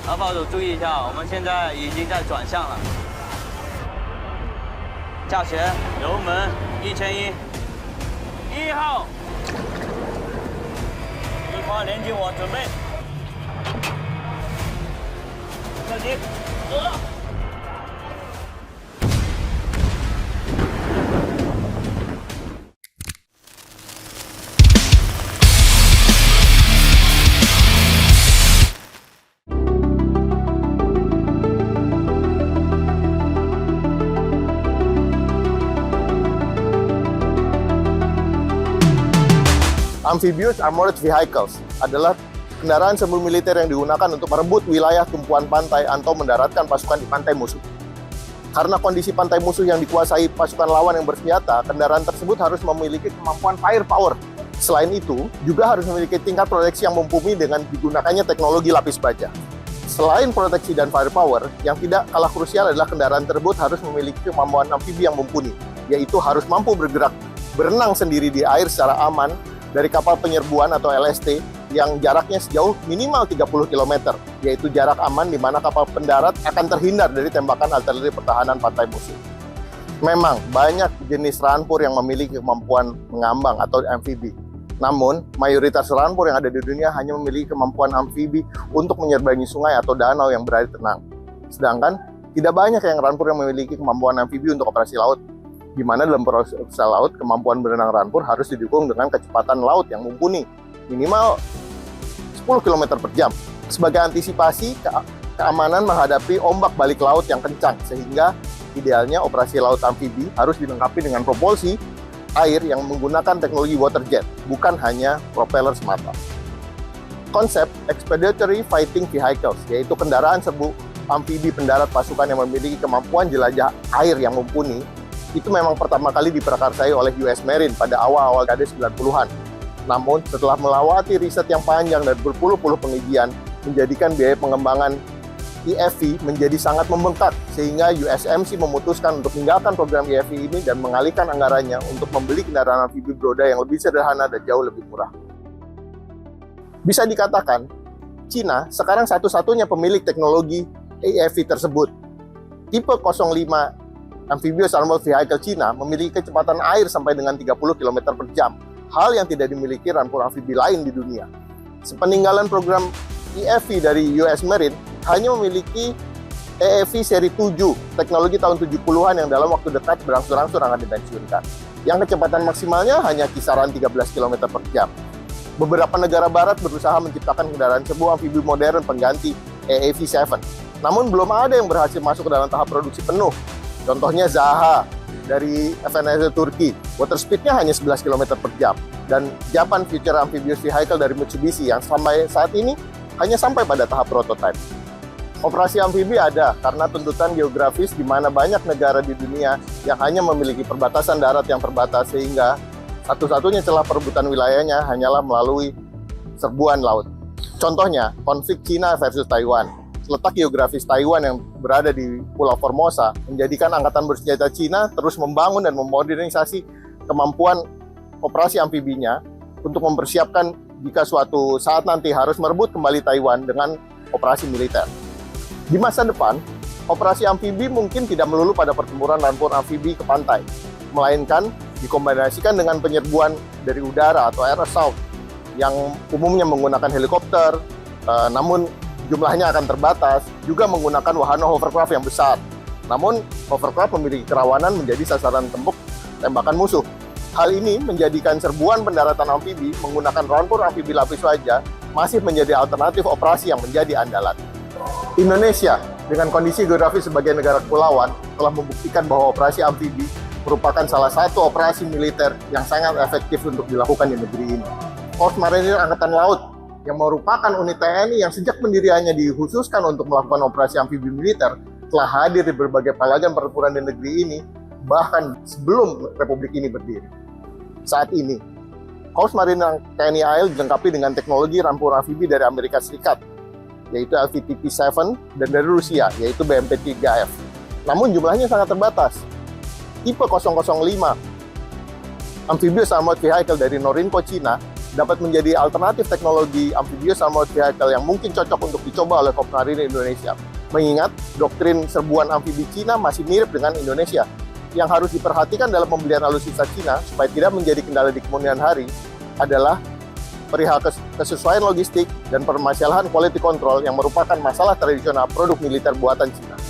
阿炮手注意一下，我们现在已经在转向了。驾前油门1100，1号，1发连接网准备，射击。Amphibious Armored Vehicles adalah kendaraan semu militer yang digunakan untuk merebut wilayah tumpuan pantai atau mendaratkan pasukan di pantai musuh. Karena kondisi pantai musuh yang dikuasai pasukan lawan yang bersenjata, kendaraan tersebut harus memiliki kemampuan firepower. Selain itu, juga harus memiliki tingkat proteksi yang mumpuni dengan digunakannya teknologi lapis baja. Selain proteksi dan firepower, yang tidak kalah krusial adalah kendaraan tersebut harus memiliki kemampuan amfibi yang mumpuni, yaitu harus mampu bergerak, berenang sendiri di air secara aman, dari kapal penyerbuan atau LST yang jaraknya sejauh minimal 30 km, yaitu jarak aman di mana kapal pendarat akan terhindar dari tembakan artileri pertahanan pantai musuh. Memang banyak jenis rampur yang memiliki kemampuan mengambang atau amfibi. Namun, mayoritas rampur yang ada di dunia hanya memiliki kemampuan amfibi untuk menyerbangi sungai atau danau yang berair tenang. Sedangkan, tidak banyak yang rampur yang memiliki kemampuan amfibi untuk operasi laut, di mana dalam proses laut, kemampuan berenang rampur harus didukung dengan kecepatan laut yang mumpuni, minimal 10 km per jam. Sebagai antisipasi keamanan menghadapi ombak balik laut yang kencang, sehingga idealnya operasi laut amfibi harus dilengkapi dengan propulsi air yang menggunakan teknologi water jet, bukan hanya propeller semata. Konsep Expeditionary Fighting Vehicles, yaitu kendaraan serbu amfibi pendarat pasukan yang memiliki kemampuan jelajah air yang mumpuni, itu memang pertama kali diprakarsai oleh US Marine pada awal-awal dekade 90-an. Namun, setelah melewati riset yang panjang dan berpuluh-puluh pengujian, menjadikan biaya pengembangan EFV menjadi sangat membengkak, sehingga USMC memutuskan untuk meninggalkan program EFV ini dan mengalihkan anggarannya untuk membeli kendaraan amfibi beroda yang lebih sederhana dan jauh lebih murah. Bisa dikatakan, Cina sekarang satu-satunya pemilik teknologi EFV tersebut. Tipe 05 Amphibious Armored Vehicle Cina memiliki kecepatan air sampai dengan 30 km per jam, hal yang tidak dimiliki rampur amfibi lain di dunia. Sepeninggalan program EFV dari US Marine, hanya memiliki EFV seri 7, teknologi tahun 70-an yang dalam waktu dekat berangsur-angsur akan dipensiunkan. Yang kecepatan maksimalnya hanya kisaran 13 km per jam. Beberapa negara barat berusaha menciptakan kendaraan serbu amfibi modern pengganti EAV-7. Namun belum ada yang berhasil masuk ke dalam tahap produksi penuh. Contohnya Zaha dari FNZ Turki, water speed-nya hanya 11 km per jam. Dan Japan Future Amphibious Vehicle dari Mitsubishi yang sampai saat ini hanya sampai pada tahap prototype. Operasi amfibi ada karena tuntutan geografis di mana banyak negara di dunia yang hanya memiliki perbatasan darat yang terbatas, sehingga satu-satunya celah perebutan wilayahnya hanyalah melalui serbuan laut. Contohnya, konflik Cina versus Taiwan. Letak geografis Taiwan yang berada di Pulau Formosa menjadikan angkatan bersenjata Cina terus membangun dan memodernisasi kemampuan operasi amfibinya untuk mempersiapkan jika suatu saat nanti harus merebut kembali Taiwan dengan operasi militer. Di masa depan, operasi amfibi mungkin tidak melulu pada pertempuran rampur amfibi ke pantai, melainkan dikombinasikan dengan penyerbuan dari udara atau air assault yang umumnya menggunakan helikopter, namun jumlahnya akan terbatas, juga menggunakan wahana hovercraft yang besar. Namun, hovercraft memiliki kerawanan menjadi sasaran tempur tembakan musuh. Hal ini menjadikan serbuan pendaratan amfibi menggunakan rampur amfibi lapis baja masih menjadi alternatif operasi yang menjadi andalan. Indonesia, dengan kondisi geografis sebagai negara kepulauan, telah membuktikan bahwa operasi amfibi merupakan salah satu operasi militer yang sangat efektif untuk dilakukan di negeri ini. Korps Marinir Angkatan Laut yang merupakan unit TNI yang sejak pendiriannya dikhususkan untuk melakukan operasi amfibi militer, telah hadir di berbagai pelajaran pertempuran di negeri ini, bahkan sebelum Republik ini berdiri. Saat ini, Korps Marinir TNI AL dilengkapi dengan teknologi rampur amfibi dari Amerika Serikat, yaitu LVTP-7, dan dari Rusia, yaitu BMP-3F. Namun jumlahnya sangat terbatas. Tipe 005 Amphibious Armored Vehicle dari Norinco, Cina, dapat menjadi alternatif teknologi amphibious armored vehicle yang mungkin cocok untuk dicoba oleh Kopmarin Indonesia. Mengingat doktrin serbuan amfibi Cina masih mirip dengan Indonesia. Yang harus diperhatikan dalam pembelian alutsista Cina supaya tidak menjadi kendala di kemudian hari adalah perihal kesesuaian logistik dan permasalahan quality control yang merupakan masalah tradisional produk militer buatan Cina.